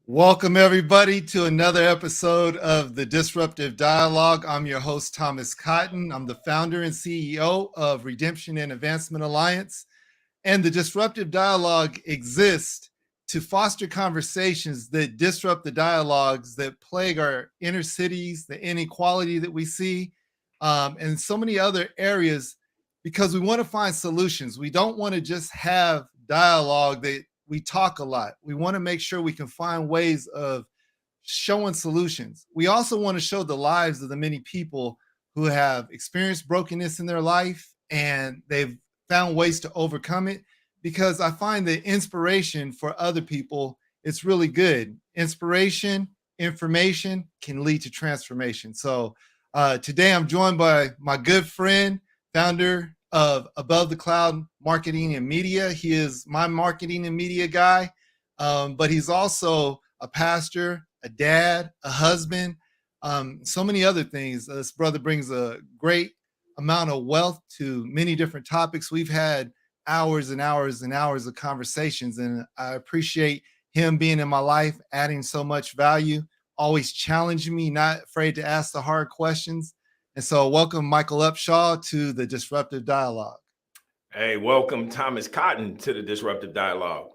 Welcome, everybody, to another episode of the Disruptive Dialogue. I'm your host, Thomas Cotton. I'm the founder and CEO of Redemption and Advancement Alliance. And the Disruptive Dialogue exists to foster conversations that disrupt the dialogues that plague our inner cities, the inequality that we see, and so many other areas, because we want to find solutions. We don't want to just have dialogue that we talk a lot. We want to make sure we can find ways of showing solutions. We also want to show the lives of the many people who have experienced brokenness in their life and they've found ways to overcome it, because I find that inspiration for other people, it's really good. Inspiration, information can lead to transformation. So today I'm joined by my good friend, founder of Above the Cloud Marketing and Media. He is my marketing and media guy, but he's also a pastor, a dad, a husband, so many other things. This brother brings a great amount of wealth to many different topics. We've had hours and hours and hours of conversations, and I appreciate him being in my life, adding so much value, always challenging me, not afraid to ask the hard questions. And so welcome, Michael Upshaw, to the Disruptive Dialogue. Hey, welcome, Thomas Cotton, to the Disruptive Dialogue.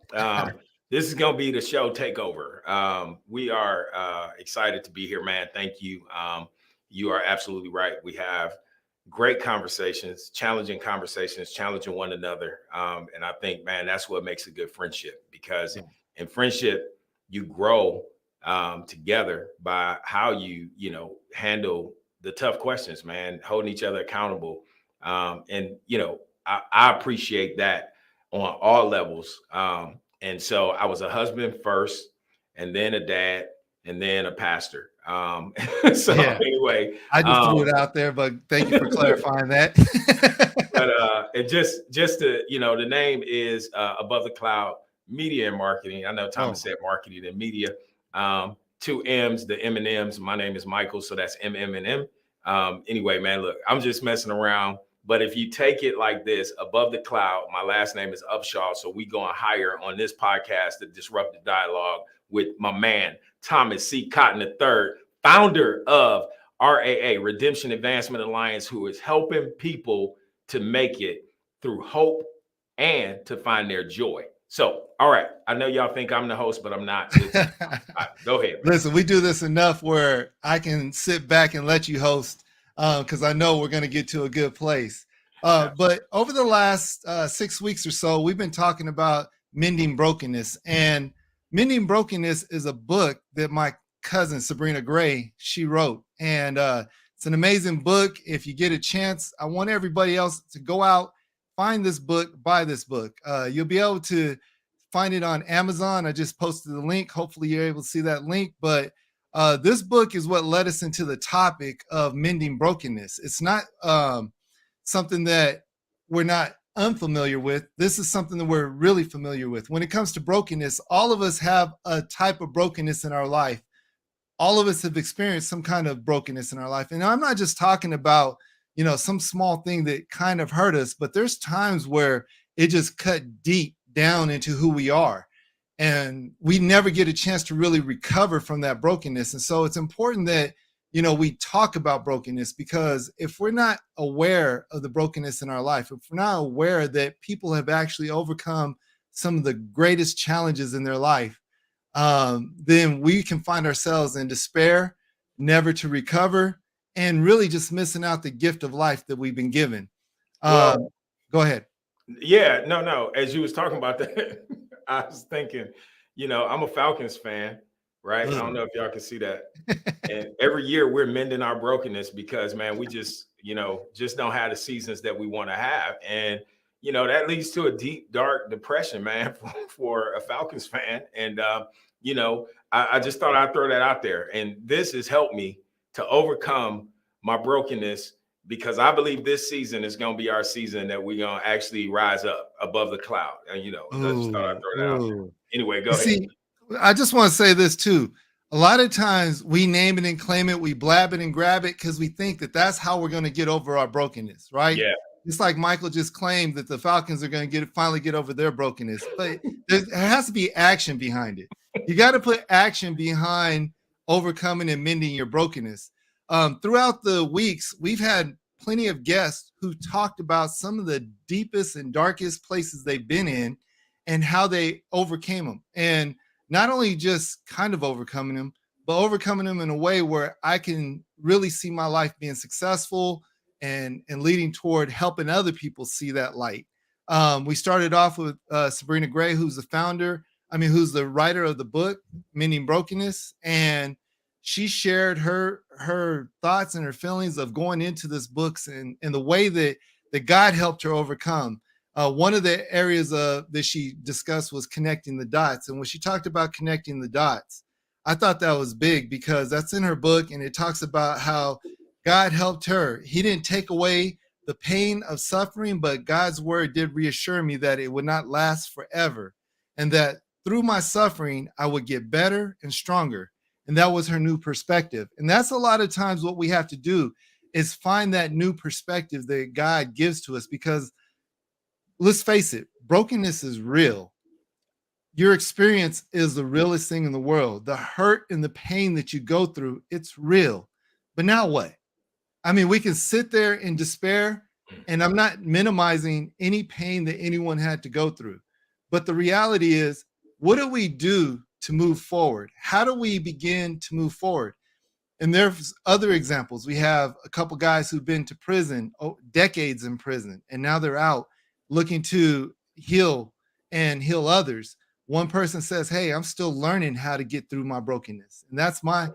This is going to be the show takeover. We are excited to be here, man. Thank you. You are absolutely right. We have great conversations, challenging one another. And I think, man, that's what makes a good friendship, because in friendship, you grow together by how you handle the tough questions, man, holding each other accountable. And, I appreciate that on all levels. And so I was a husband first, and then a dad, and then a pastor. Anyway, I just threw it out there, but thank you for clarifying that. But and just to, the name is Above the Cloud Media and Marketing. I know Thomas said marketing and media. Two M's, the M&M's. My name is Michael, so that's M. Anyway, man, look, I'm just messing around. But if you take it like this, Above the Cloud, my last name is Upshaw. So we going higher on this podcast, the Disruptive Dialogue, with my man, Thomas C. Cotton III, founder of RAA, Redemption Advancement Alliance, who is helping people to make it through hope and to find their joy. So, all right. I know y'all think I'm the host, but I'm not. Right, go ahead. Listen, we do this enough where I can sit back and let you host, because I know we're going to get to a good place. But over the last 6 weeks or so, we've been talking about Mending Brokenness. And Mending Brokenness is a book that my cousin, Sabrina Gray, she wrote. And it's an amazing book. If you get a chance, I want everybody else to go out, find this book, buy this book. You'll be able to find it on Amazon. I just posted the link. Hopefully you're able to see that link. But this book is what led us into the topic of mending brokenness. It's not something that we're not unfamiliar with. This is something that we're really familiar with. When it comes to brokenness, all of us have a type of brokenness in our life. All of us have experienced some kind of brokenness in our life. And I'm not just talking about, some small thing that kind of hurt us, but there's times where it just cut deep down into who we are. And we never get a chance to really recover from that brokenness. And so it's important that we talk about brokenness, because if we're not aware of the brokenness in our life, if we're not aware that people have actually overcome some of the greatest challenges in their life, then we can find ourselves in despair, never to recover, and really just missing out the gift of life that we've been given. Well, Go ahead. yeah, no. As you was talking about that, I was thinking, I'm a Falcons fan, right? I don't know if y'all can see that. And every year we're mending our brokenness because, man, we just don't have the seasons that we want to have. And, that leads to a deep, dark depression, man, for a Falcons fan. And, I just thought I'd throw that out there. And this has helped me to overcome my brokenness, because I believe this season is going to be our season that we're going to actually rise up above the cloud. And, I just thought I'd throw that out there. Anyway, go ahead. See, I just want to say this too. A lot of times we name it and claim it, we blab it and grab it because we think that that's how we're going to get over our brokenness, right? Yeah. It's like Michael just claimed that the Falcons are going to finally get over their brokenness, but there has to be action behind it. You got to put action behind overcoming and mending your brokenness. Throughout the weeks, we've had plenty of guests who talked about some of the deepest and darkest places they've been in and how they overcame them. And not only just kind of overcoming them, but overcoming them in a way where I can really see my life being successful and leading toward helping other people see that light. We started off with Sabrina Gray, who's who's the writer of the book, Mending Brokenness. And she shared her thoughts and her feelings of going into this books and the way that God helped her overcome. One of the areas that she discussed was connecting the dots. And when she talked about connecting the dots, I thought that was big because that's in her book. And it talks about how God helped her. He didn't take away the pain of suffering, but God's word did reassure me that it would not last forever. And that through my suffering, I would get better and stronger. And that was her new perspective. And that's a lot of times what we have to do is find that new perspective that God gives to us, because let's face it, brokenness is real. Your experience is the realest thing in the world. The hurt and the pain that you go through, it's real. But now what? We can sit there in despair, and I'm not minimizing any pain that anyone had to go through. But the reality is, what do we do to move forward? How do we begin to move forward? And there's other examples. We have a couple guys who've been to prison, decades in prison, and now they're out looking to heal and heal others. One person says, hey, I'm still learning how to get through my brokenness. And that's my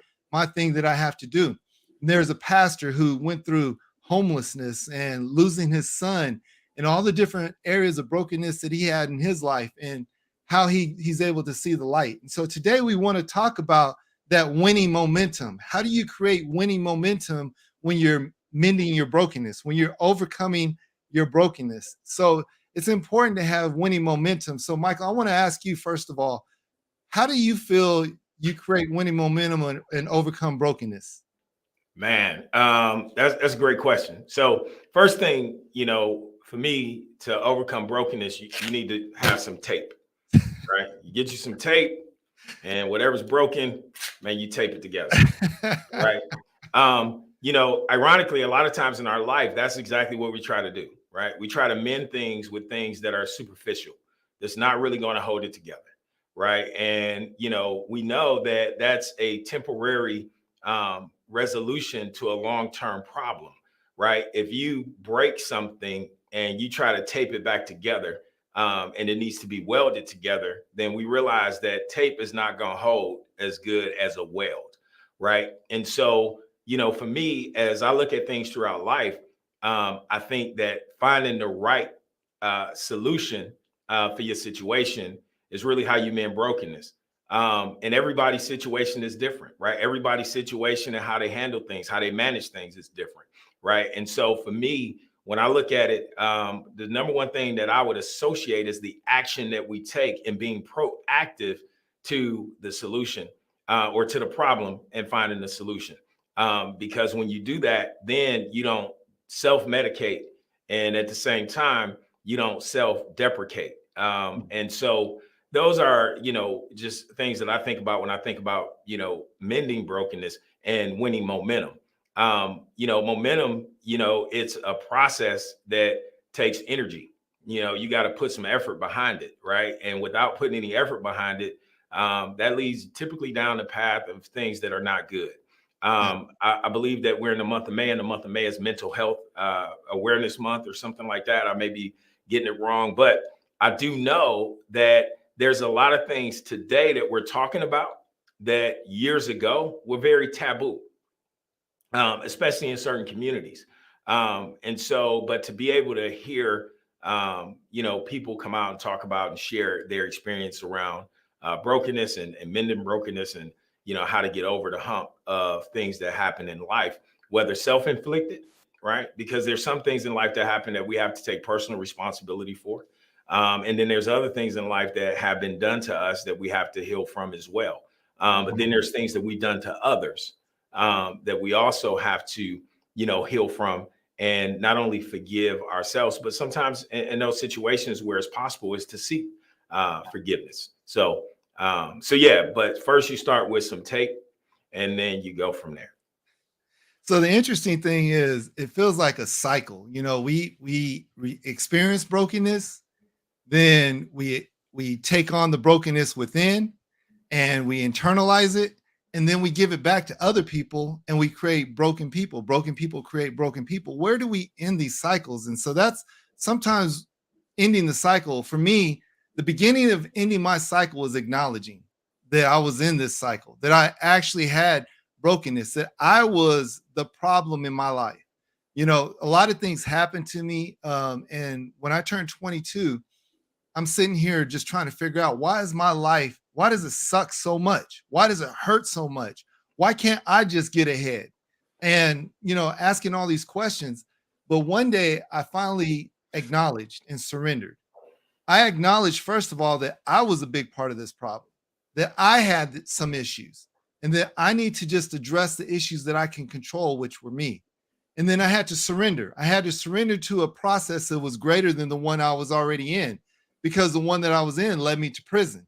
thing that I have to do. And there's a pastor who went through homelessness and losing his son and all the different areas of brokenness that he had in his life and how he's able to see the light. And so today we want to talk about that winning momentum. How do you create winning momentum when you're mending your brokenness, when you're overcoming your brokenness? So it's important to have winning momentum. So Michael, I want to ask you, first of all, how do you feel you create winning momentum and overcome brokenness? Man, that's a great question. So first thing, for me to overcome brokenness, you need to have some tape, right? You get you some tape, and whatever's broken, man, you tape it together, right? Ironically, a lot of times in our life, that's exactly what we try to do, right? We try to mend things with things that are superficial, that's not really going to hold it together, right? And, we know that that's a temporary resolution to a long-term problem, right? If you break something and you try to tape it back together, and it needs to be welded together, then we realize that tape is not going to hold as good as a weld, right? And so, for me, as I look at things throughout life, I think that finding the right solution for your situation is really how you mend brokenness. And everybody's situation is different, right? Everybody's situation and how they handle things, how they manage things is different, right? And so for me, when I look at it, the number one thing that I would associate is the action that we take in being proactive to the solution or to the problem and finding the solution. Because when you do that, then you don't self-medicate. And at the same time, you don't self-deprecate. And so those are, just things that I think about when I think about, mending brokenness. and winning momentum. Momentum, it's a process that takes energy. You got to put some effort behind it, right? And without putting any effort behind it, that leads typically down the path of things that are not good. I believe that we're in the month of May, and the month of May is Mental Health Awareness Month or something like that. I may be getting it wrong, but I do know that there's a lot of things today that we're talking about that years ago were very taboo, especially in certain communities. But to be able to hear, people come out and talk about and share their experience around brokenness and mending brokenness, and how to get over the hump of things that happen in life, whether self-inflicted, right? Because there's some things in life that happen that we have to take personal responsibility for. And then there's other things in life that have been done to us that we have to heal from as well. But then there's things that we've done to others that we also have to, heal from, and not only forgive ourselves, but sometimes in those situations where it's possible is to seek forgiveness. So yeah, but first you start with some tape and then you go from there. So the interesting thing is, it feels like a cycle. We experience brokenness, then we take on the brokenness within, and we internalize it, and then we give it back to other people, and we create broken people. Broken people create broken people. Where do we end these cycles? And so that's sometimes ending the cycle. For me, the beginning of ending my cycle was acknowledging that I was in this cycle, that I actually had brokenness, that I was the problem in my life. A lot of things happened to me. And when I turned 22, I'm sitting here just trying to figure out, why does it suck so much? Why does it hurt so much? Why can't I just get ahead? And, asking all these questions. But one day I finally acknowledged and surrendered. I acknowledged, first of all, that I was a big part of this problem, that I had some issues, and that I need to just address the issues that I can control, which were me. And then I had to surrender. I had to surrender to a process that was greater than the one I was already in, because the one that I was in led me to prison.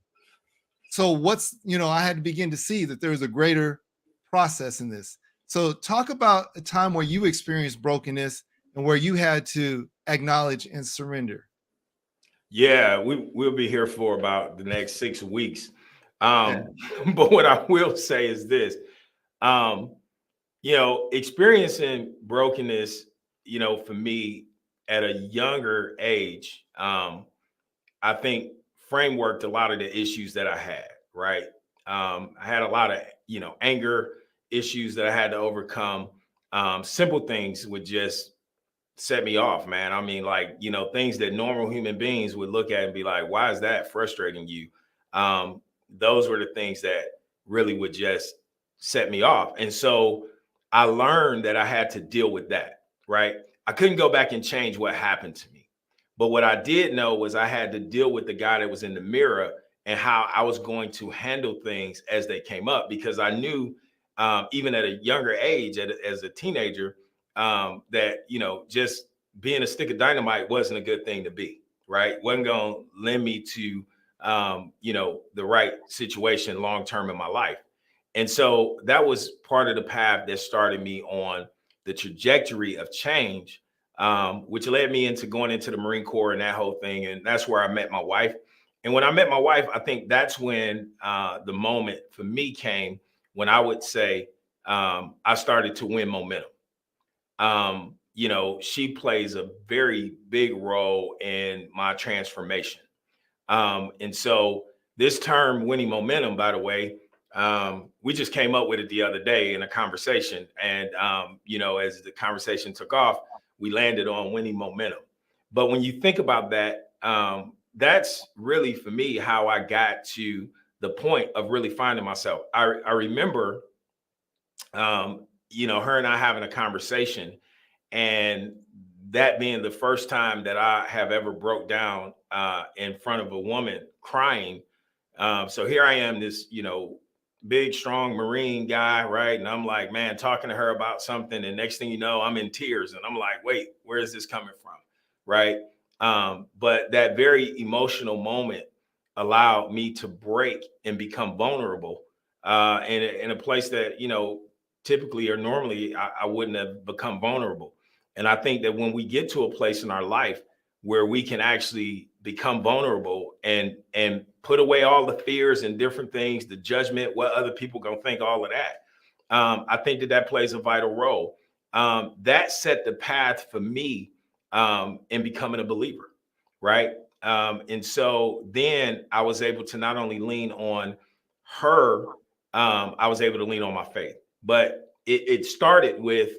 So I had to begin to see that there was a greater process in this. So talk about a time where you experienced brokenness and where you had to acknowledge and surrender. Yeah, we'll be here for about the next 6 weeks. But what I will say is this, experiencing brokenness, for me at a younger age, I think frameworked a lot of the issues that I had, right? I had a lot of, anger issues that I had to overcome. Simple things would just set me off, man. I mean, like, things that normal human beings would look at and be like, why is that frustrating you? Those were the things that really would just set me off. And so I learned that I had to deal with that, right? I couldn't go back and change what happened to me. But what I did know was I had to deal with the guy that was in the mirror and how I was going to handle things as they came up, because I knew, even at a younger age, as a teenager, that, just being a stick of dynamite wasn't a good thing to be, right? Wasn't going to lend me to, the right situation long-term in my life. And so that was part of the path that started me on the trajectory of change, which led me into going into the Marine Corps and that whole thing. And that's where I met my wife. And when I met my wife, I think that's when the moment for me came, when I would say I started to win momentum. She plays a very big role in my transformation. And so this term, winning momentum, by the way, we just came up with it the other day in a conversation. And, as the conversation took off, we landed on winning momentum. But when you think about that, that's really, for me, how I got to the point of really finding myself. I remember, her and I having a conversation, and that being the first time that I have ever broke down in front of a woman crying. So here I am, this, big, strong Marine guy, right? And I'm like, man, talking to her about something. And next thing you know, I'm in tears. And I'm like, wait, where is this coming from? Right. But that very emotional moment allowed me to break and become vulnerable in a place that, typically or normally I wouldn't have become vulnerable. And I think that when we get to a place in our life where we can actually become vulnerable and put away all the fears and different things, the judgment, what other people gonna think, all of that, I think that plays a vital role. That set the path for me in becoming a believer, right? And so then I was able to not only lean on her, I was able to lean on my faith. But it started with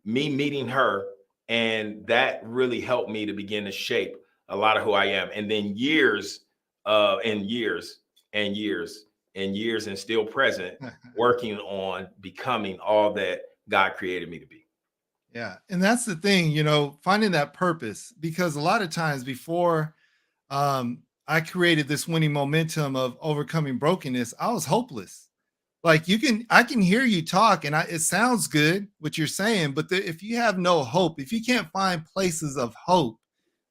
me meeting her, and that really helped me to begin to shape a lot of who I am. And then years and years and years and years and still present, working on becoming all that God created me to be. Yeah. And that's the thing, finding that purpose, because a lot of times before I created this winning momentum of overcoming brokenness, I was hopeless. Like I can hear you talk and it sounds good what you're saying, but if you have no hope, if you can't find places of hope,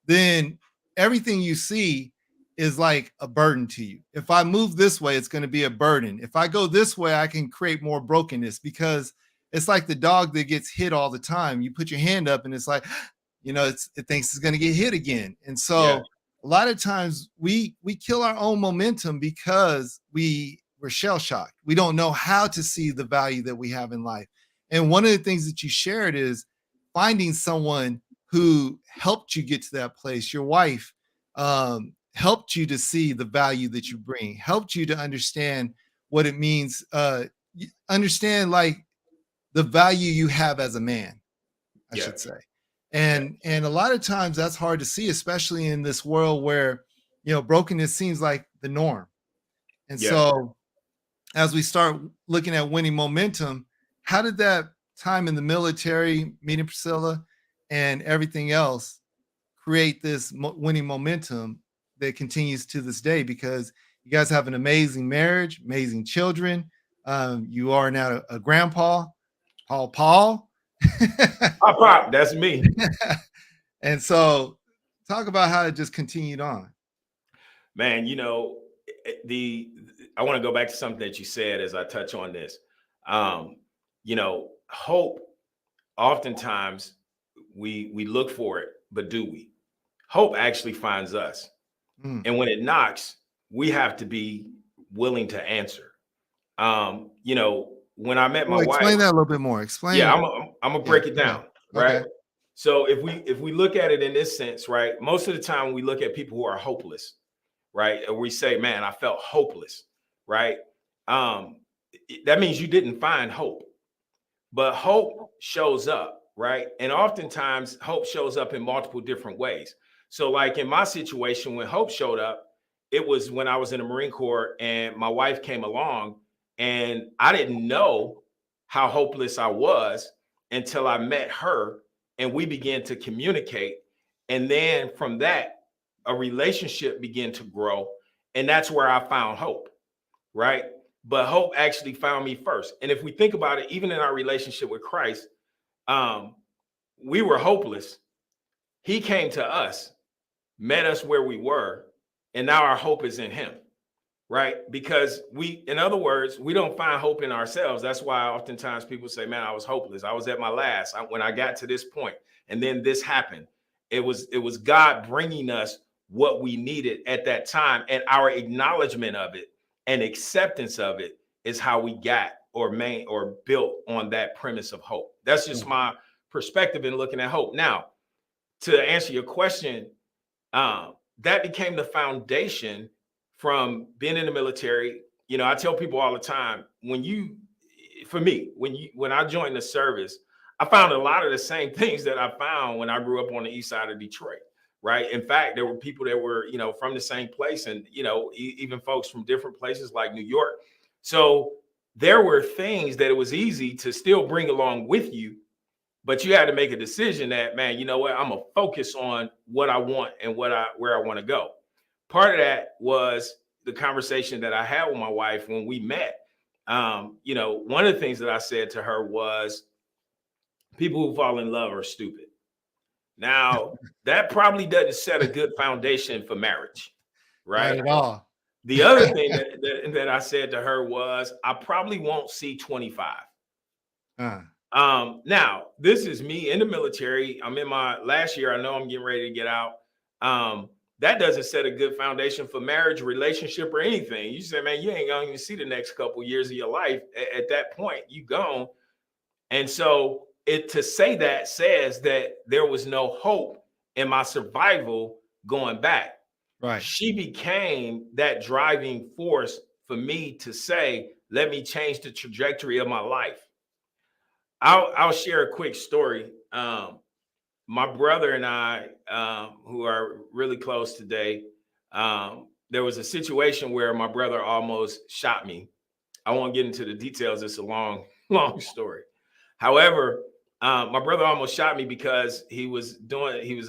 then everything you see is like a burden to you. If I move this way, it's going to be a burden. If I go this way, I can create more brokenness, because it's like the dog that gets hit all the time. You put your hand up and it's like, it thinks it's going to get hit again. And so a lot of times we kill our own momentum because we're shell shocked. We don't know how to see the value that we have in life. And one of the things that you shared is finding someone who helped you get to that place. Your wife helped you to see the value that you bring, helped you to understand what it means, understand like the value you have as a man, I should say. And a lot of times that's hard to see, especially in this world where, brokenness seems like the norm. And so as we start looking at winning momentum, how did that time in the military, meeting Priscilla and everything else, create this winning momentum that continues to this day? Because you guys have an amazing marriage, amazing children. You are now a grandpa, Paul. Pop, that's me. And so talk about how it just continued on. Man, I want to go back to something that you said as I touch on this. Hope, oftentimes we look for it, but do we? Hope actually finds us. And when it knocks, we have to be willing to answer. When I met my wife, explain that a little bit more. Explain. Yeah, I'm gonna break it down, right? Okay. So if we look at it in this sense, right, most of the time we look at people who are hopeless, right? And we say, man, I felt hopeless, right? That means you didn't find hope. But hope shows up, right? And oftentimes hope shows up in multiple different ways. So like in my situation, when hope showed up, it was when I was in the Marine Corps and my wife came along, and I didn't know how hopeless I was until I met her and we began to communicate. And then from that, a relationship began to grow. And that's where I found hope, right? But hope actually found me first. And if we think about it, even in our relationship with Christ, we were hopeless. He came to us, met us where we were, and now our hope is in him, right? Because in other words, we don't find hope in ourselves. That's why oftentimes people say, man, I was hopeless. I was at my last when I got to this point, and then this happened. It was God bringing us what we needed at that time, and our acknowledgement of it and acceptance of it is how we got or built on that premise of hope. That's just my perspective in looking at hope. Now, to answer your question, that became the foundation from being in the military. I tell people all the time, when I joined the service, I found a lot of the same things that I found when I grew up on the east side of Detroit. Right. In fact, there were people that were, from the same place, and, even folks from different places like New York. So there were things that it was easy to still bring along with you, but you had to make a decision that, man, you know what, I'm gonna focus on what I want and where I want to go. Part of that was the conversation that I had with my wife when we met. One of the things that I said to her was, people who fall in love are stupid. Now, that probably doesn't set a good foundation for marriage, right? Not at all. The other thing that I said to her was, I probably won't see 25. Uh, Now this is me in the military. I'm in my last year. I know I'm getting ready to get out. That doesn't set a good foundation for marriage, relationship, or anything. You say, man, you ain't gonna even see the next couple years of your life. At that point, you gone. And so it to say that says that there was no hope in my survival going back. right. She became that driving force for me to say, let me change the trajectory of my life. I'll share a quick story. My brother and I, who are really close today, there was a situation where my brother almost shot me. I won't get into the details. It's a long, long story. However, my brother almost shot me because he was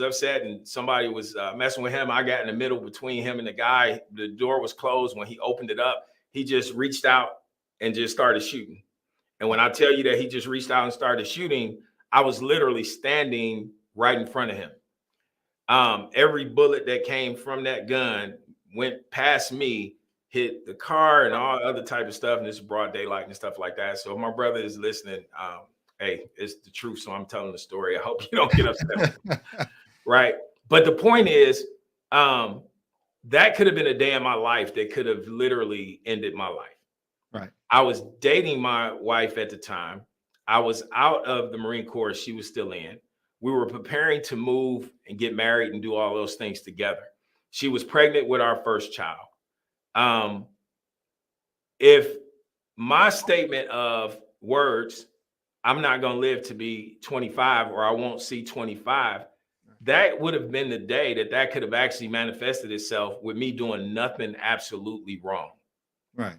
upset and somebody was messing with him. I got in the middle between him and the guy. The door was closed. When he opened it up, he just reached out and just started shooting. And when I tell you that he just reached out and started shooting, I was literally standing right in front of him. Every bullet that came from that gun went past me, hit the car and all other type of stuff. And it's broad daylight and stuff like that. So if my brother is listening, hey, it's the truth. So I'm telling the story. I hope you don't get upset. Right. But the point is, that could have been a day in my life that could have literally ended my life. Right. I was dating my wife at the time. I was out of the Marine Corps. She was still in. We were preparing to move and get married and do all those things together. She was pregnant with our first child. If my statement of words, I'm not going to live to be 25 or I won't see 25, that would have been the day that could have actually manifested itself with me doing nothing absolutely wrong. Right.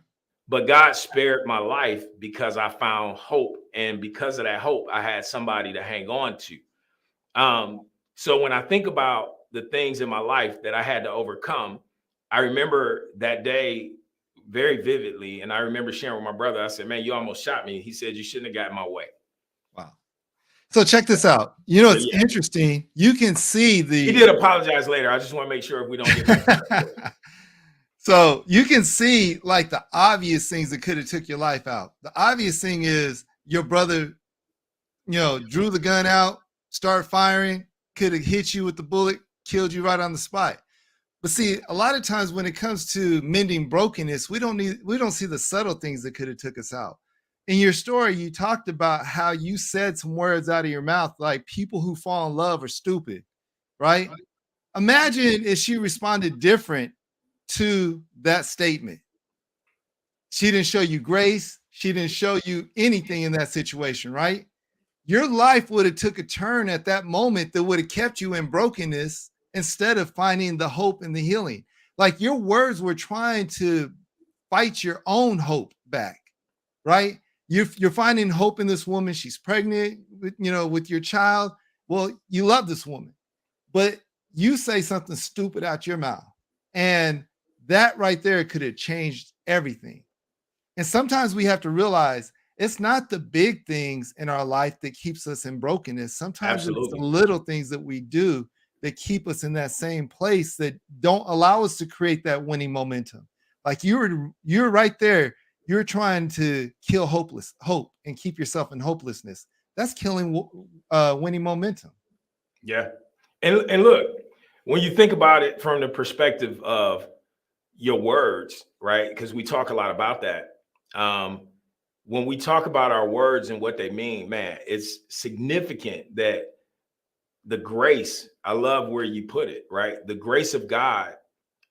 But God spared my life because I found hope. And because of that hope, I had somebody to hang on to. So when I think about the things in my life that I had to overcome, I remember that day very vividly. And I remember sharing with my brother, I said, man, you almost shot me. He said, you shouldn't have got in my way. Wow. So check this out. You know, it's interesting. You can see He did apologize later. I just want to make sure if we don't get So you can see like the obvious things that could have took your life out. The obvious thing is your brother, drew the gun out, started firing, could have hit you with the bullet, killed you right on the spot. But see, a lot of times when it comes to mending brokenness, we don't see the subtle things that could have took us out. In your story, you talked about how you said some words out of your mouth, like people who fall in love are stupid, right? Imagine if she responded different to that statement. She didn't show you grace. She didn't show you anything in that situation, right? Your life would have took a turn at that moment that would have kept you in brokenness instead of finding the hope and the healing. Like your words were trying to fight your own hope back, right? You're finding hope in this woman. She's pregnant with your child. Well, you love this woman, but you say something stupid out your mouth. And that right there could have changed everything. And sometimes we have to realize it's not the big things in our life that keeps us in brokenness. Sometimes it's the little things that we do that keep us in that same place that don't allow us to create that winning momentum. Like you're right there. You're trying to kill hope and keep yourself in hopelessness. That's killing winning momentum. Yeah. And look, when you think about it from the perspective of your words, right? Because we talk a lot about that. When we talk about our words and what they mean, man, it's significant that the grace, I love where you put it, right? The grace of God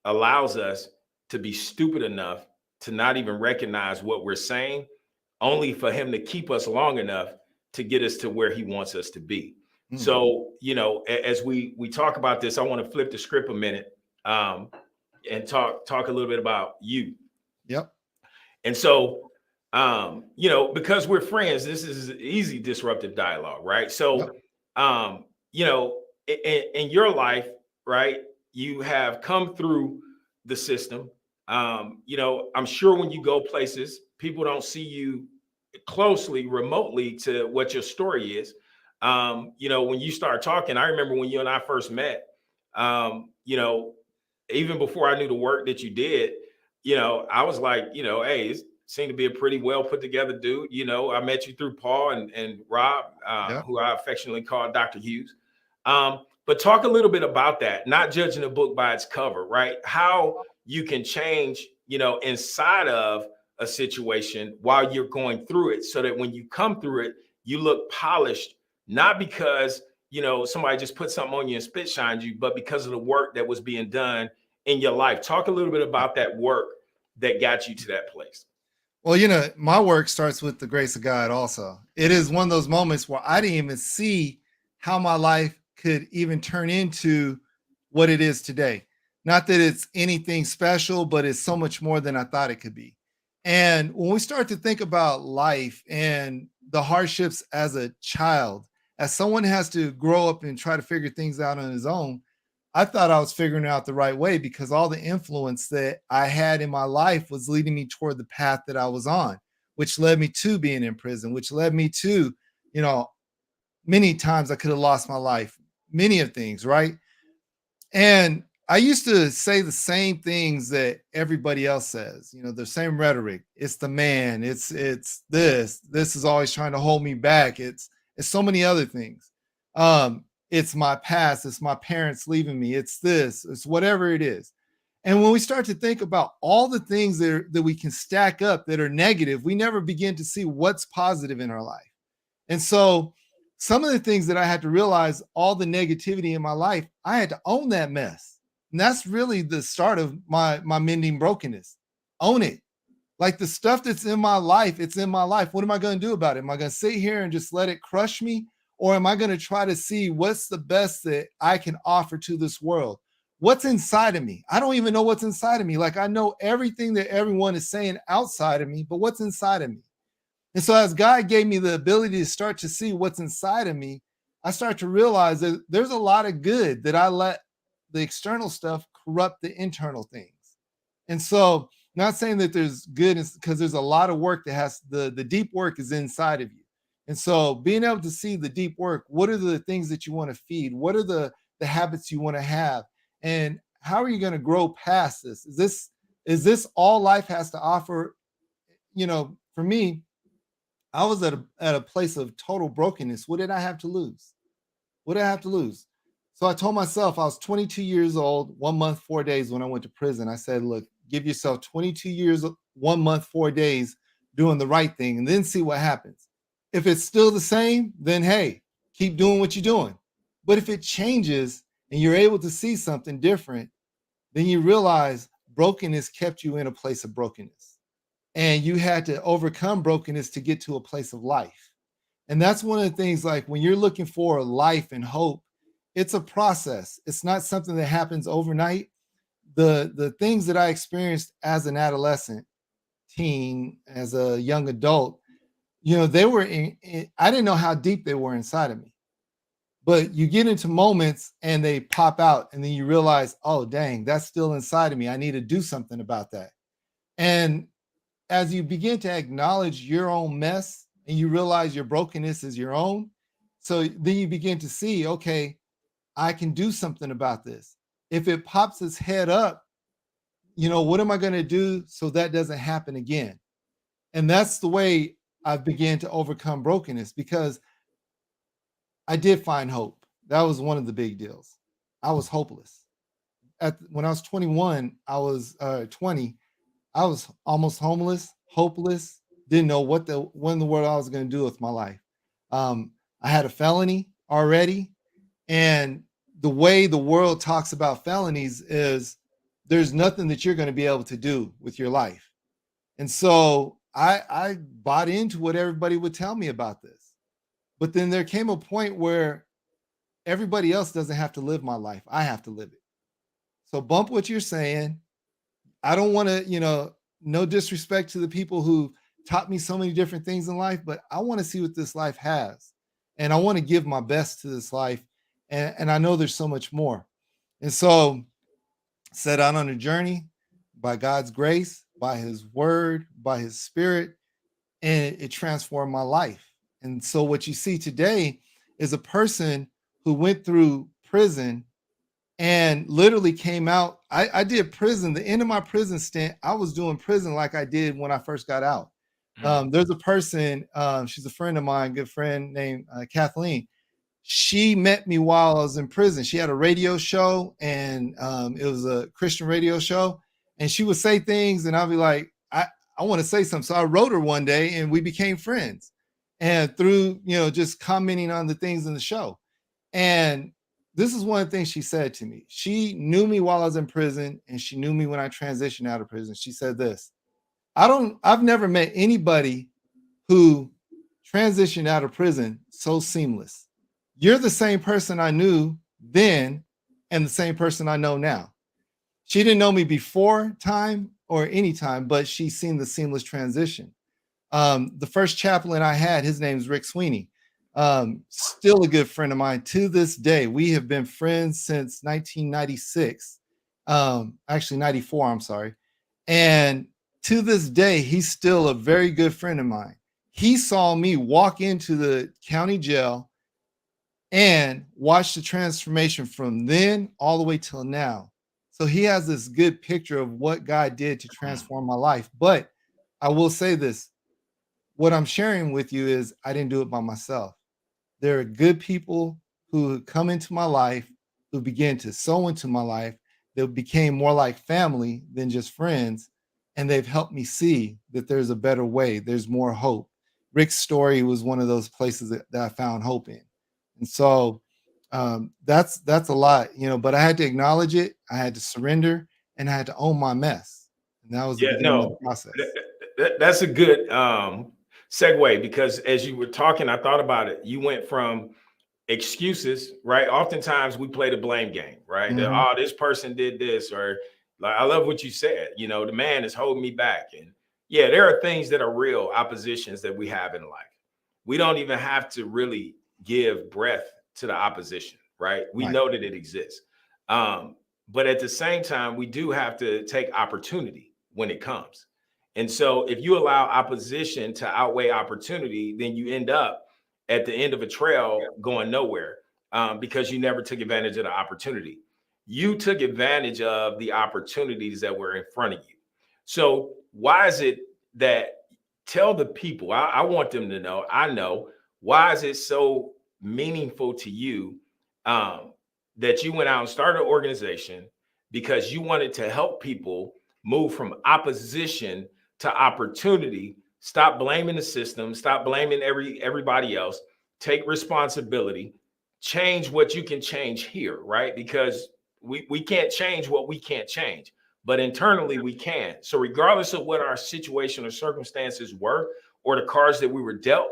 allows us to be stupid enough to not even recognize what we're saying, only for him to keep us long enough to get us to where he wants us to be. Mm-hmm. So, as we talk about this, I want to flip the script a minute and talk a little bit about you. Yep. And so, because we're friends, this is easy disruptive dialogue, right? So, yep. In your life, right, you have come through the system. I'm sure when you go places, people don't see you closely, remotely to what your story is. When you start talking, I remember when you and I first met, even before I knew the work that you did, I was like, hey, seem to be a pretty well put together dude. You know, I met you through Paul and Rob, Yeah. who I affectionately call Dr. Hughes. But talk a little bit about that, not judging a book by its cover, right? How you can change, you know, inside of a situation while you're going through it, so that when you come through it, you look polished, not because, you know, somebody just put something on you and spit shined you, but because of the work that was being done in your life. Talk a little bit about that work that got you to that place. Well, you know, my work starts with the grace of God also. It is one of those moments where I didn't even see how my life could even turn into what it is today. Not that it's anything special, but it's so much more than I thought it could be. And when we start to think about life and the hardships as a child, as someone has to grow up and try to figure things out on his own, I thought I was figuring it out the right way because all the influence that I had in my life was leading me toward the path that I was on, which led me to being in prison, which led me to, you know, many times I could have lost my life, many of things, right? And I used to say the same things that everybody else says, you know, the same rhetoric. It's the man, it's this is always trying to hold me back. It's so many other things. It's my past, it's my parents leaving me, it's this, it's whatever it is. And when we start to think about all the things that we can stack up that are negative, we never begin to see what's positive in our life. And so some of the things that I had to realize, all the negativity in my life, I had to own that mess. And that's really the start of my mending brokenness. Own it. Like the stuff that's in my life, it's in my life. What am I going to do about it? Am I going to sit here and just let it crush me? Or am I going to try to see what's the best that I can offer to this world? What's inside of me? I don't even know what's inside of me. Like I know everything that everyone is saying outside of me, but what's inside of me? And so as God gave me the ability to start to see what's inside of me, I start to realize that there's a lot of good that I let the external stuff corrupt the internal things. And so not saying that there's good, because there's a lot of work that has the deep work is inside of you. And so being able to see the deep work, what are the things that you want to feed? What are the habits you want to have? And how are you going to grow past this? Is this all life has to offer? You know, for me, I was at a place of total brokenness. What did I have to lose? What did I have to lose? So I told myself, I was 22 years old, 1 month, 4 days when I went to prison. I said, look, give yourself 22 years, 1 month, 4 days doing the right thing, and then see what happens. If it's still the same, then hey, keep doing what you're doing. But if it changes and you're able to see something different, then you realize brokenness kept you in a place of brokenness. And you had to overcome brokenness to get to a place of life. And that's one of the things, like when you're looking for life and hope, it's a process. It's not something that happens overnight. The things that I experienced as an adolescent, teen, as a young adult, you know, they were I didn't know how deep they were inside of me. But you get into moments and they pop out, and then you realize, oh, dang, that's still inside of me. I need to do something about that. And as you begin to acknowledge your own mess and you realize your brokenness is your own, so then you begin to see, okay, I can do something about this. If it pops its head up, you know, what am I going to do so that doesn't happen again? And that's the way I began to overcome brokenness, because I did find hope. That was one of the big deals. I was hopeless. When I was 21, I was 20, I was almost homeless, hopeless, didn't know what in the world I was going to do with my life. I had a felony already, and the way the world talks about felonies is there's nothing that you're going to be able to do with your life. And so I bought into what everybody would tell me about this. But then there came a point where everybody else doesn't have to live my life. I have to live it. So bump what you're saying. I don't want to, you know, no disrespect to the people who taught me so many different things in life, but I want to see what this life has. And I want to give my best to this life. And I know there's so much more. And so set out on a journey by God's grace, by his word, by his spirit, and it transformed my life. And so what you see today is a person who went through prison and literally came out. I did prison. The end of my prison stint, I was doing prison like I did when I first got out. There's a person, she's a friend of mine, good friend named Kathleen. She met me while I was in prison. She had a radio show, and it was a Christian radio show. And she would say things, and I'd be like, I want to say something. So I wrote her one day, and we became friends. And through, just commenting on the things in the show. And this is one of the things she said to me. She knew me while I was in prison, and she knew me when I transitioned out of prison. She said this: I've never met anybody who transitioned out of prison so seamless. You're the same person I knew then and the same person I know now. She didn't know me before time or any time, but she's seen the seamless transition. The first chaplain I had, his name is Rick Sweeney. Still a good friend of mine to this day. We have been friends since 1996. Actually 94, I'm sorry. And to this day, he's still a very good friend of mine. He saw me walk into the county jail and watch the transformation from then all the way till now. So he has this good picture of what God did to transform my life. But I will say this: what I'm sharing with you is I didn't do it by myself. There are good people who come into my life, who began to sow into my life, that became more like family than just friends. And they've helped me see that there's a better way. There's more hope. Rick's story was one of those places that I found hope in. And so that's a lot, but I had to acknowledge it. I had to surrender, and I had to own my mess. And that was the beginning of the process. That's a good segue, because as you were talking, I thought about it. You went from excuses, right? Oftentimes we play the blame game, right? Mm-hmm. Oh, this person did this, or like, I love what you said, the man is holding me back. And yeah, there are things that are real oppositions that we have in life. We don't even have to really give breath to the opposition, right? We know that it exists. But at the same time, we do have to take opportunity when it comes. And so if you allow opposition to outweigh opportunity, then you end up at the end of a trail going nowhere, because you never took advantage of the opportunity. You took advantage of the opportunities that were in front of you. So why is it that, tell the people, I want them to know, I know, why is it so meaningful to you that you went out and started an organization because you wanted to help people move from opposition to opportunity? Stop blaming the system, stop blaming everybody else, take responsibility, change what you can change here, right? Because we can't change what we can't change, but internally we can. So regardless of what our situation or circumstances were, or the cards that we were dealt,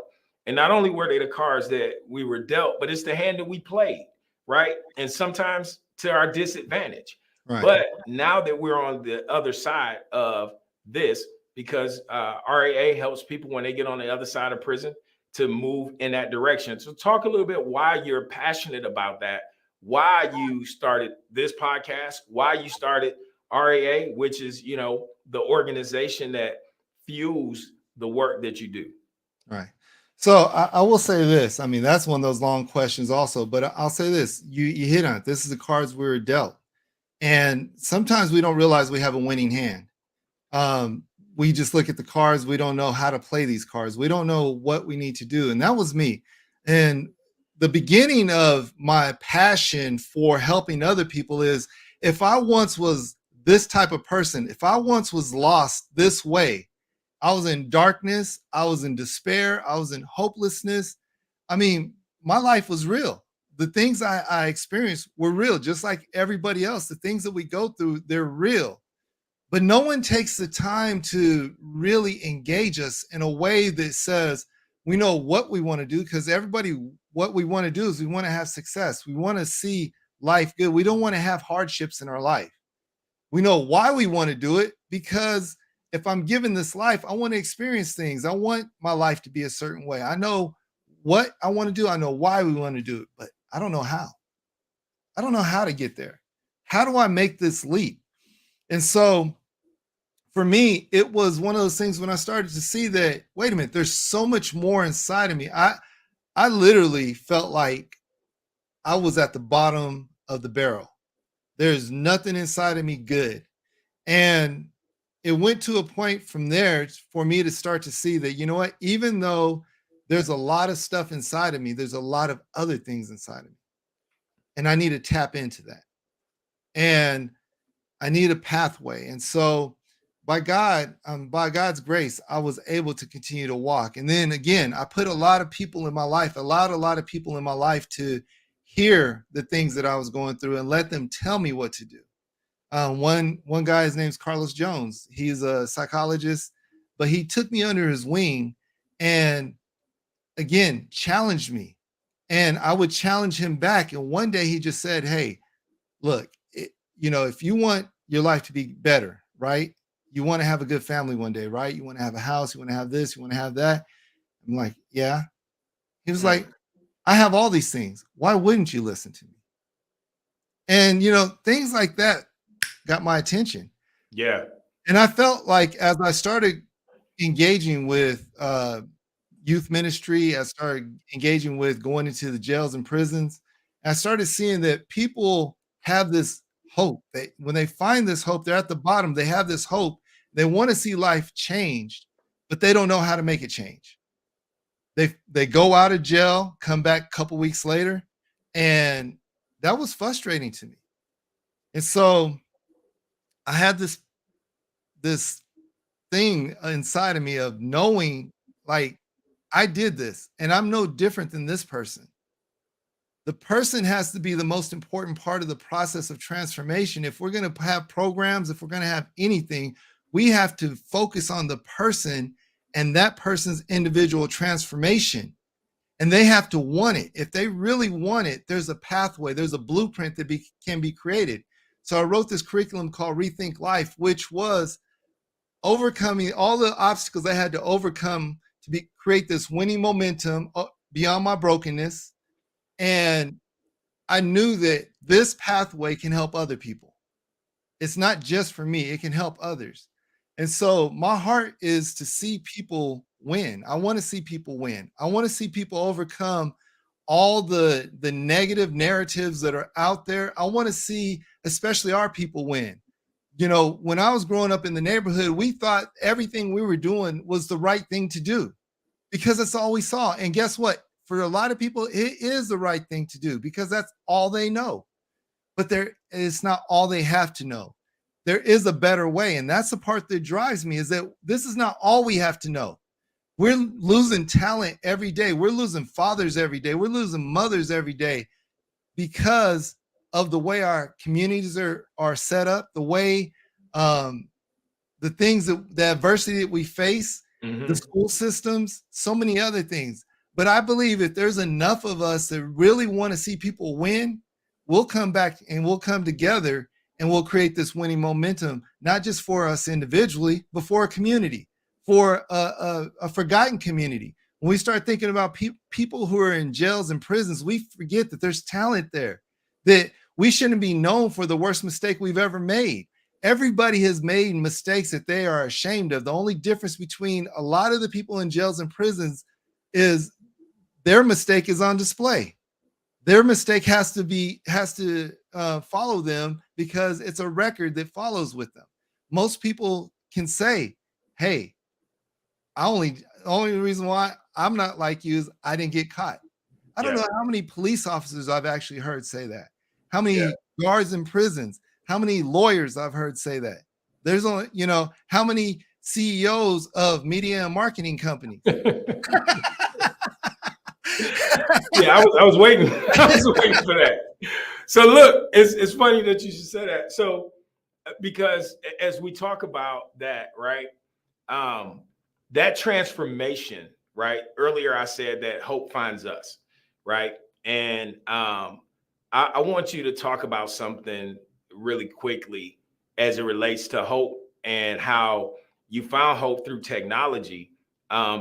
and not only were they the cards that we were dealt, but it's the hand that we played, right? And sometimes to our disadvantage. Right. But now that we're on the other side of this, because RAA helps people when they get on the other side of prison to move in that direction. So talk a little bit why you're passionate about that, why you started this podcast, why you started RAA, which is, the organization that fuels the work that you do. Right. So I will say this. I mean, that's one of those long questions also, but I'll say this. You hit on it. This is the cards we were dealt. And sometimes we don't realize we have a winning hand. We just look at the cards. We don't know how to play these cards. We don't know what we need to do. And that was me. And the beginning of my passion for helping other people is, if I once was this type of person, if I once was lost this way, I was in darkness, I was in despair, I was in hopelessness. I mean, my life was real. The things I experienced were real, just like everybody else. The things that we go through, they're real. But no one takes the time to really engage us in a way that says, we know what we want to do, because everybody, what we want to do is we want to have success. We want to see life good. We don't want to have hardships in our life. We know why we want to do it, because if I'm given this life, I want to experience things. I want my life to be a certain way. I know what I want to do. I know why we want to do it, but I don't know how. I don't know how to get there. How do I make this leap? And so for me, it was one of those things when I started to see that, wait a minute, there's so much more inside of me. I literally felt like I was at the bottom of the barrel. There's nothing inside of me good. And it went to a point from there for me to start to see that, you know what, even though there's a lot of stuff inside of me, there's a lot of other things inside of me. And I need to tap into that. And I need a pathway. And so by God's grace, I was able to continue to walk. And then again, I put a lot of people in my life, allowed a lot of people in my life to hear the things that I was going through and let them tell me what to do. One guy, his name's Carlos Jones. He's a psychologist, but he took me under his wing and again challenged me. And I would challenge him back. And one day he just said, "Hey, look, if you want your life to be better, right? You want to have a good family one day, right? You want to have a house, you want to have this, you want to have that." I'm like, "Yeah." He was like, "I have all these things. Why wouldn't you listen to me?" And things like that got my attention. Yeah. And I felt like as I started engaging with youth ministry, I started engaging with going into the jails and prisons, I started seeing that people have this hope. When they find this hope, they're at the bottom, they have this hope. They want to see life changed, but they don't know how to make it change. They go out of jail, come back a couple weeks later, and that was frustrating to me. And so I had this thing inside of me of knowing, like, I did this and I'm no different than this person. The person has to be the most important part of the process of transformation. If we're going to have programs, if we're going to have anything, we have to focus on the person and that person's individual transformation. And they have to want it. If they really want it, there's a pathway, there's a blueprint that can be created. So I wrote this curriculum called Rethink Life, which was overcoming all the obstacles I had to overcome to create this winning momentum beyond my brokenness. And I knew that this pathway can help other people. It's not just for me, it can help others. And so my heart is to see people win. I want to see people win. I want to see people overcome all the negative narratives that are out there. I want to see especially our people win. When I was growing up in the neighborhood, we thought everything we were doing was the right thing to do because that's all we saw. And guess what? For a lot of people, it is the right thing to do because that's all they know. But it's not all they have to know. There is a better way. And that's the part that drives me, is that this is not all we have to know. We're losing talent every day. We're losing fathers every day. We're losing mothers every day because of the way our communities are set up, the way the things the adversity that we face, the school systems, so many other things. But I believe if there's enough of us that really want to see people win, we'll come back and we'll come together and we'll create this winning momentum, not just for us individually, but for a community, for a forgotten community. When we start thinking about people who are in jails and prisons, we forget that there's talent there, that we shouldn't be known for the worst mistake we've ever made. Everybody has made mistakes that they are ashamed of. The only difference between a lot of the people in jails and prisons is their mistake is on display. Their mistake has to follow them because it's a record that follows with them. Most people can say, "Hey, the only reason why I'm not like you is I didn't get caught." I don't know how many police officers I've actually heard say that. How many guards in prisons, how many lawyers I've heard say that. There's only, how many CEOs of media and marketing companies. Yeah, I was waiting. I was waiting for that. So look, it's funny that you should say that. So because as we talk about that, right? That transformation, right? Earlier I said that hope finds us, right? And I want you to talk about something really quickly as it relates to hope and how you found hope through technology,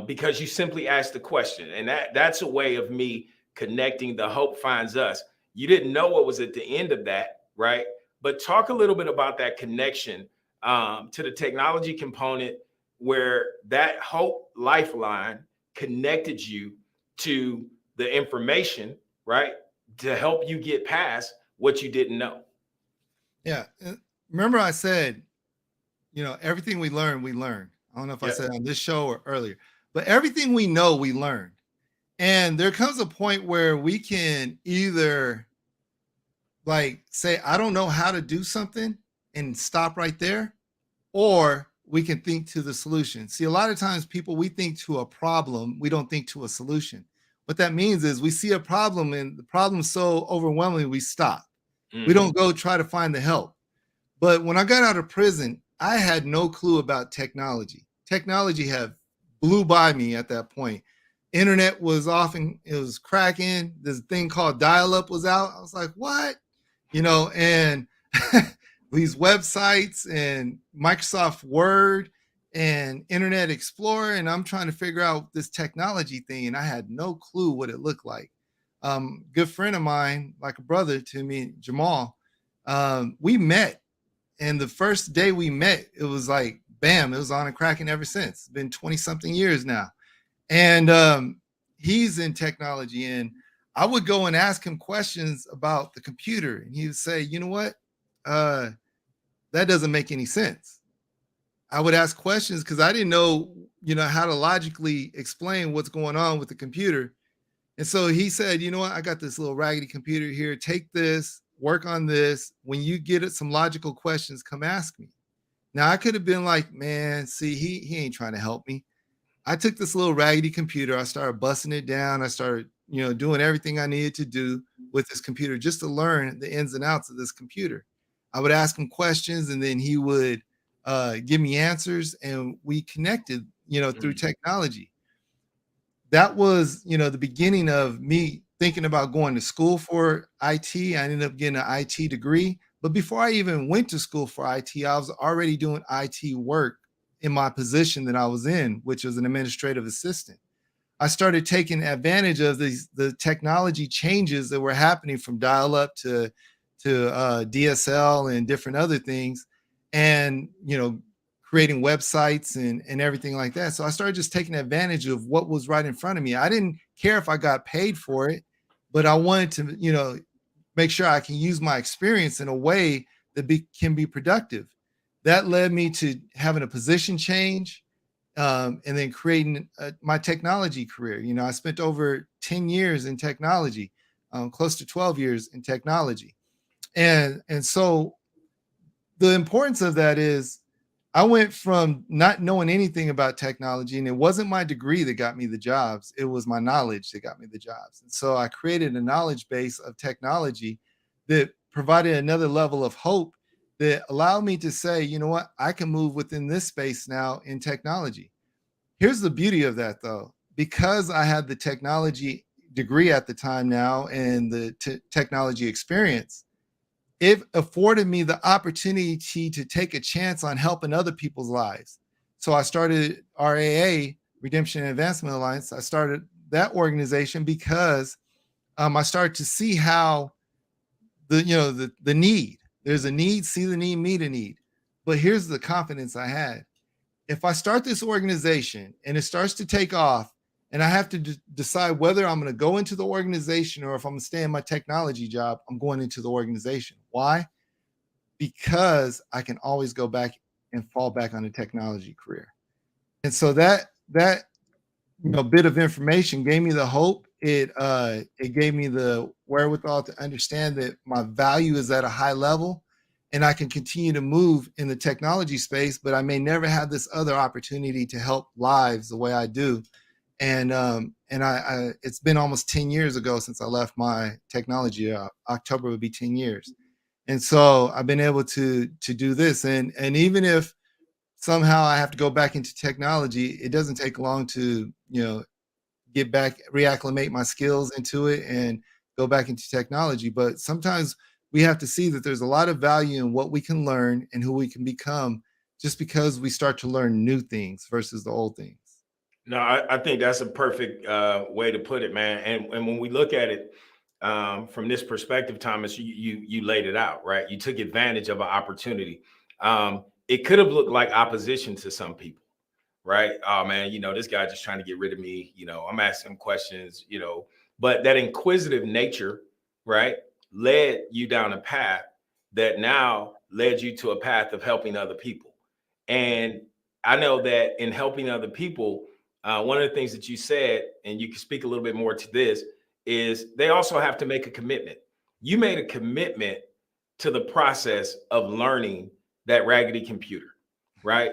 because you simply asked the question, and that's a way of me connecting the hope finds us. You didn't know what was at the end of that, right? But talk a little bit about that connection to the technology component, where that hope lifeline connected you to the information, right, to help you get past what you didn't know. Yeah. Remember I said, everything we learn, we learn. I don't know if I Yeah. said on this show or earlier, but everything we know, we learn. And there comes a point where we can either like say, I don't know how to do something and stop right there, or we can think to the solution. See, a lot of times people, we think to a problem, we don't think to a solution. What that means is we see a problem and the problem's so overwhelming, we stop. We Mm-hmm. don't go try to find the help. But when I got out of prison, I had no clue about technology. Technology had blew by me at that point. Internet was often, it was cracking. This thing called dial-up was out. I was like, what? And these websites and Microsoft Word and Internet Explorer, and I'm trying to figure out this technology thing, and I had no clue what it looked like. Good friend of mine, like a brother to me, Jamal, we met, and the first day we met, it was like, bam, it was on and cracking ever since. It's been 20 something years now. And he's in technology, and I would go and ask him questions about the computer, and he would say, you know what? That doesn't make any sense. I would ask questions because I didn't know, how to logically explain what's going on with the computer. And so he said, you know what? I got this little raggedy computer here. Take this, work on this. When you get it some logical questions, come ask me. Now I could have been like, man, see, he ain't trying to help me. I took this little raggedy computer. I started busting it down. I started, doing everything I needed to do with this computer just to learn the ins and outs of this computer. I would ask him questions, and then he would give me answers, and we connected, through technology. That was, the beginning of me thinking about going to school for IT. I ended up getting an IT degree. But before I even went to school for IT, I was already doing IT work in my position that I was in, which was an administrative assistant. I started taking advantage of the technology changes that were happening from dial-up to DSL and different other things, and creating websites and everything like that. So I started just taking advantage of what was right in front of me. I didn't care if I got paid for it, but I wanted to make sure I can use my experience in a way that can be productive. That led me to having a position change, and then creating my technology career. I spent over 10 years in technology, close to 12 years in technology. And so the importance of that is I went from not knowing anything about technology, and it wasn't my degree that got me the jobs. It was my knowledge that got me the jobs. And so I created a knowledge base of technology that provided another level of hope that allowed me to say, you know what, I can move within this space now in technology. Here's the beauty of that, though. Because I had the technology degree at the time now and the technology experience, it afforded me the opportunity to take a chance on helping other people's lives. So I started RAA, Redemption and Advancement Alliance. I started that organization because I started to see how the need. There's a need, see the need, meet a need. But here's the confidence I had. If I start this organization and it starts to take off, and I have to decide whether I'm going to go into the organization or if I'm going to stay in my technology job, I'm going into the organization. Why? Because I can always go back and fall back on a technology career. And so that bit of information gave me the hope. It gave me the wherewithal to understand that my value is at a high level, and I can continue to move in the technology space, but I may never have this other opportunity to help lives the way I do. And I it's been almost 10 years ago since I left my technology. October would be 10 years. And so I've been able to do this. And even if somehow I have to go back into technology, it doesn't take long to, get back, reacclimate my skills into it and go back into technology. But sometimes we have to see that there's a lot of value in what we can learn and who we can become just because we start to learn new things versus the old things. No, I think that's a perfect way to put it, man. And when we look at it from this perspective, Thomas, you laid it out, right? You took advantage of an opportunity. It could have looked like opposition to some people, right? Oh man, this guy just trying to get rid of me. I'm asking him questions, but that inquisitive nature, right, led you down a path that now led you to a path of helping other people. And I know that in helping other people, one of the things that you said, and you can speak a little bit more to this, is they also have to make a commitment. You made a commitment to the process of learning that raggedy computer, right?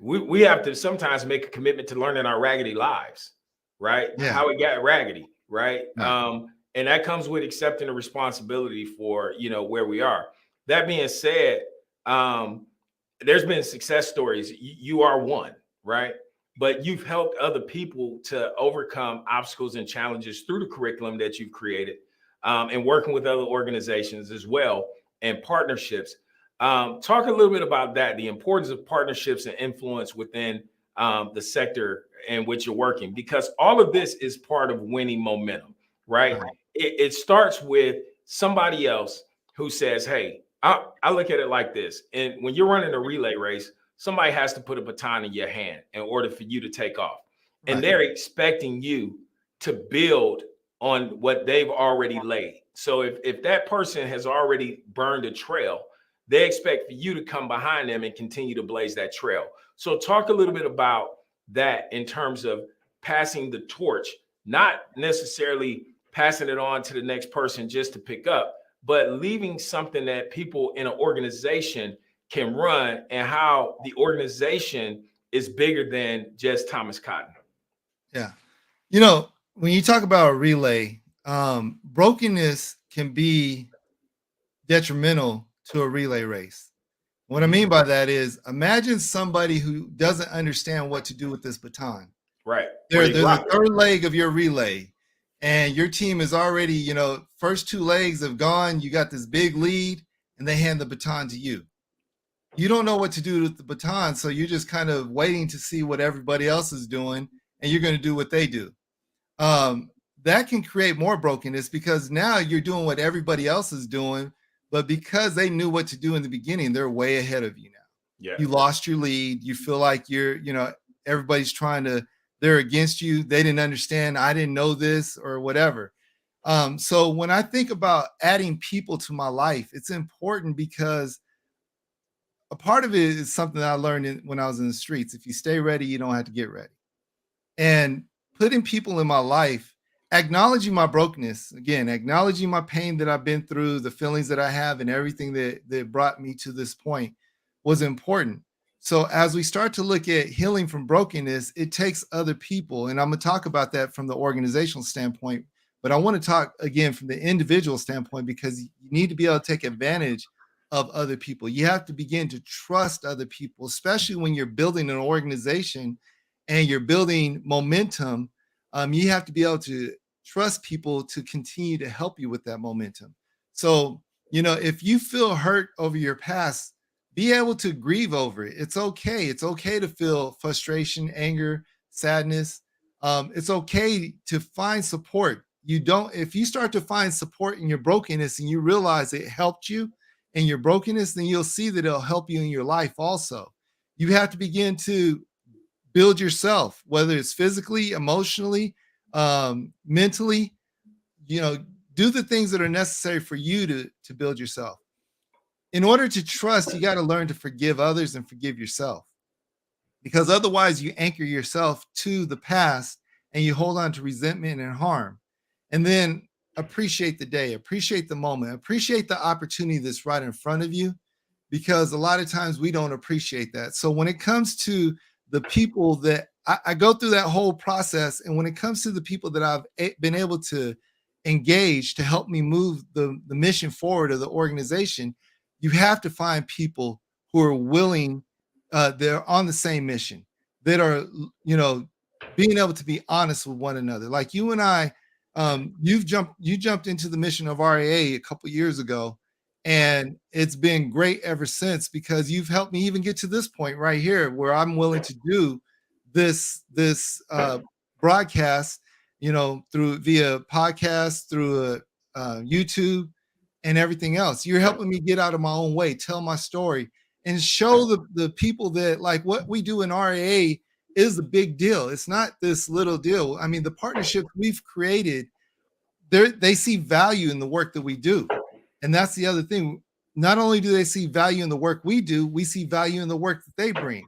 We have to sometimes make a commitment to learning our raggedy lives, right? Yeah. How it got raggedy, right? Right. And that comes with accepting the responsibility for, where we are. That being said, there's been success stories. You are one, right? But you've helped other people to overcome obstacles and challenges through the curriculum that you've created, and working with other organizations as well, and partnerships. Talk a little bit about that, the importance of partnerships and influence within the sector in which you're working, because all of this is part of winning momentum, right? Right. It starts with somebody else who says, hey, I look at it like this. And when you're running a relay race, somebody has to put a baton in your hand in order for you to take off. And Right. they're expecting you to build on what they've already laid. So if that person has already burned a trail, they expect for you to come behind them and continue to blaze that trail. So talk a little bit about that in terms of passing the torch, not necessarily passing it on to the next person just to pick up, but leaving something that people in an organization can run, and how the organization is bigger than just Thomas Cotton. Yeah. When you talk about a relay, brokenness can be detrimental to a relay race. What I mean by that is, imagine somebody who doesn't understand what to do with this baton. Right. They're the third leg of your relay, and your team is already, first two legs have gone. You got this big lead, and they hand the baton to you. You don't know what to do with the baton, so you're just kind of waiting to see what everybody else is doing, and you're going to do what they do. That can create more brokenness, because now you're doing what everybody else is doing, but because they knew what to do in the beginning, they're way ahead of you now. Yeah. You lost your lead. You feel like everybody's they're against you. They didn't understand. I didn't know this, or whatever. So when I think about adding people to my life, it's important, because a part of it is something that I learned when I was in the streets. If you stay ready, you don't have to get ready. And putting people in my life, acknowledging my brokenness, again, acknowledging my pain that I've been through, the feelings that I have, and everything that brought me to this point, was important. So as we start to look at healing from brokenness, it takes other people. And I'm going to talk about that from the organizational standpoint, but I want to talk again from the individual standpoint, because you need to be able to take advantage of other people. You have to begin to trust other people, especially when you're building an organization and you're building momentum. You have to be able to trust people to continue to help you with that momentum. So, if you feel hurt over your past, be able to grieve over it. It's okay. It's okay to feel frustration, anger, sadness. It's okay to find support. If you start to find support in your brokenness, and you realize it helped you in your brokenness, then you'll see that it'll help you in your life also. You have to begin to build yourself, whether it's physically, emotionally, mentally. Do the things that are necessary for you to build yourself. In order to trust, you got to learn to forgive others and forgive yourself, because otherwise you anchor yourself to the past and you hold on to resentment and harm. And then appreciate the day, appreciate the moment, appreciate the opportunity that's right in front of you, because a lot of times we don't appreciate that. So when it comes to the people that I go through that whole process, and when it comes to the people that I've been able to engage to help me move the mission forward of the organization, you have to find people who are willing, they're on the same mission, that are, being able to be honest with one another. Like you and I, you jumped into the mission of RAA a couple years ago, and it's been great ever since, because you've helped me even get to this point right here, where I'm willing to do this broadcast, through via podcast, through YouTube, and everything else. You're helping me get out of my own way, tell my story, and show the people that, like, what we do in RAA is a big deal. It's not this little deal. I mean, the partnerships we've created, they see value in the work that we do. And that's the other thing. not only do they see value in the work we do, we see value in the work that they bring.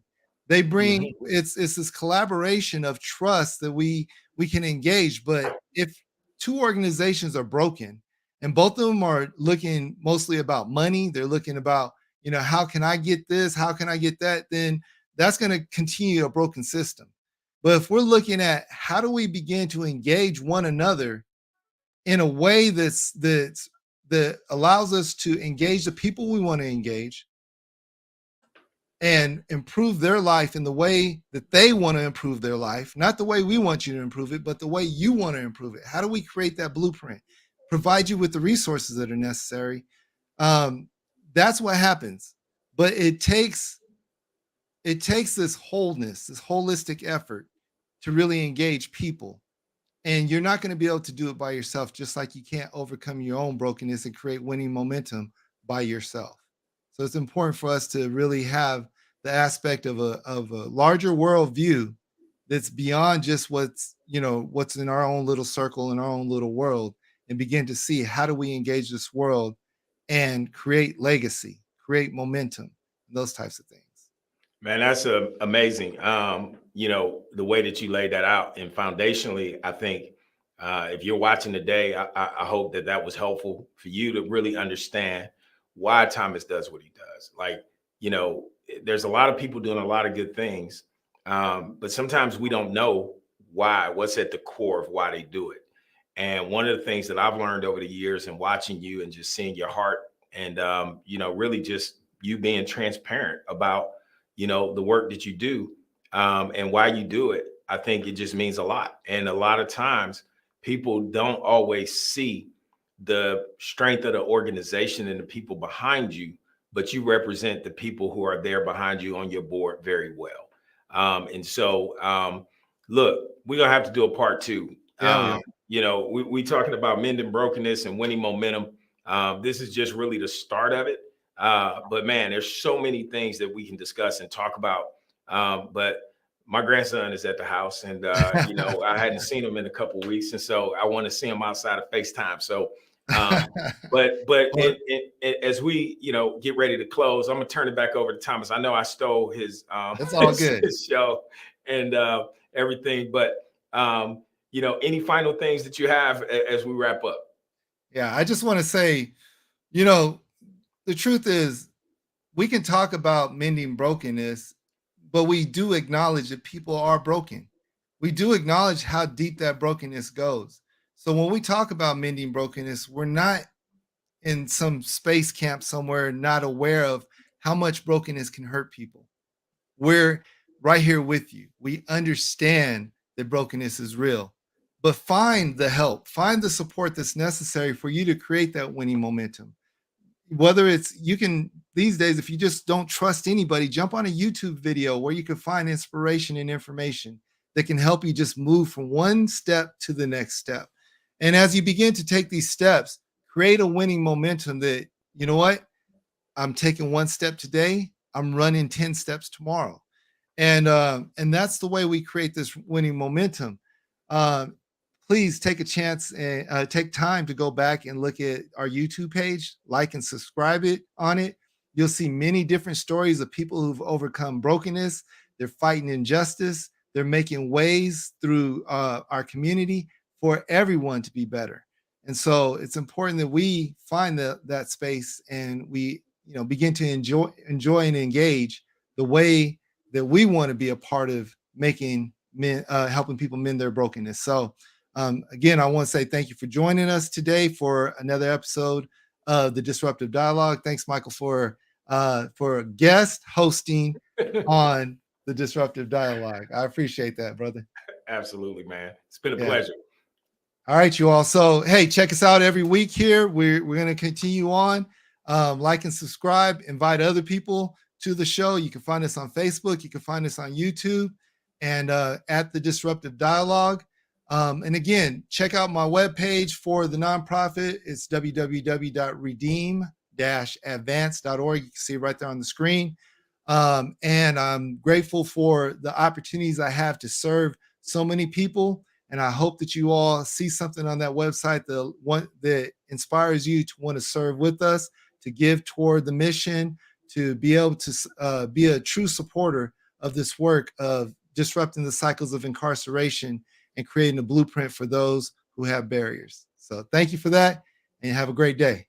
They bring Mhm. it's this collaboration of trust that we can engage. But if two organizations are broken and both of them are looking mostly about money, they're looking about, how can I get this? How can I get that? Then that's going to continue a broken system. But if we're looking at how do we begin to engage one another in a way that allows us to engage the people we want to engage and improve their life in the way that they want to improve their life, not the way we want you to improve it, but the way you want to improve it. How do we create that blueprint? Provide you with the resources that are necessary. Um, that's what happens. But it takes this wholeness, this holistic effort to really engage people. And you're not going to be able to do it by yourself, just like you can't overcome your own brokenness and create winning momentum by yourself. So it's important for us to really have the aspect of a larger worldview that's beyond just what's in our own little circle, in our own little world, and begin to see how do we engage this world and create legacy, create momentum, those types of things. Man, that's amazing. The way that you laid that out, and foundationally, I think if you're watching today, I hope that that was helpful for you to really understand why Thomas does what he does. Like, there's a lot of people doing a lot of good things, but sometimes we don't know why, what's at the core of why they do it. And one of the things that I've learned over the years and watching you and just seeing your heart and, really just you being transparent about the work that you do, and why you do it, I think it just means a lot. And a lot of times people don't always see the strength of the organization and the people behind you, but you represent the people who are there behind you on your board very well. And so look, we're gonna have to do a part two. Yeah, we are. We talking about mending brokenness and winning momentum. This is just really the start of it. But man, there's so many things that we can discuss and talk about. But my grandson is at the house, and I hadn't seen him in a couple of weeks, and so I want to see him outside of FaceTime. So, but Well, as we get ready to close, I'm gonna turn it back over to Thomas. I know I stole his it's all his, good. his show and everything, but any final things that you have as we wrap up? Yeah, I just want to say, you know, the truth is we can talk about mending brokenness, but we do acknowledge that people are broken. We do acknowledge how deep that brokenness goes. So when we talk about mending brokenness, we're not in some space camp somewhere, not aware of how much brokenness can hurt people. We're right here with you. We understand that brokenness is real, but find the help, find the support that's necessary for you to create that winning momentum. Whether it's you can these days, if you just don't trust anybody, jump on a YouTube video where you can find inspiration and information that can help you just move from one step to the next step. And as you begin to take these steps, create a winning momentum that, you know what, I'm taking one step today, I'm running 10 steps tomorrow. And that's the way we create this winning momentum. Uh, Please take a chance and take time to go back and look at our YouTube page, like and subscribe it on it. You'll see many different stories of people who've overcome brokenness. They're fighting injustice. They're making ways through our community for everyone to be better. And so it's important that we find that space and we, begin to enjoy and engage the way that we want to be a part of making men, helping people mend their brokenness. So again, I want to say thank you for joining us today for another episode of the Disruptive Dialogue. Thanks, Michael, for guest hosting on the Disruptive Dialogue. I appreciate that, brother. Absolutely, man. It's been a Yeah. pleasure. All right, you all. So, hey, check us out every week here. We're going to continue on. Like and subscribe. Invite other people to the show. You can find us on Facebook. You can find us on YouTube and at the Disruptive Dialogue. And again, check out my webpage for the nonprofit. It's www.redeem-advance.org. You can see it right there on the screen. And I'm grateful for the opportunities I have to serve so many people. And I hope that you all see something on that website that inspires you to want to serve with us, to give toward the mission, to be able to be a true supporter of this work of disrupting the cycles of incarceration and creating a blueprint for those who have barriers. So thank you for that, and have a great day.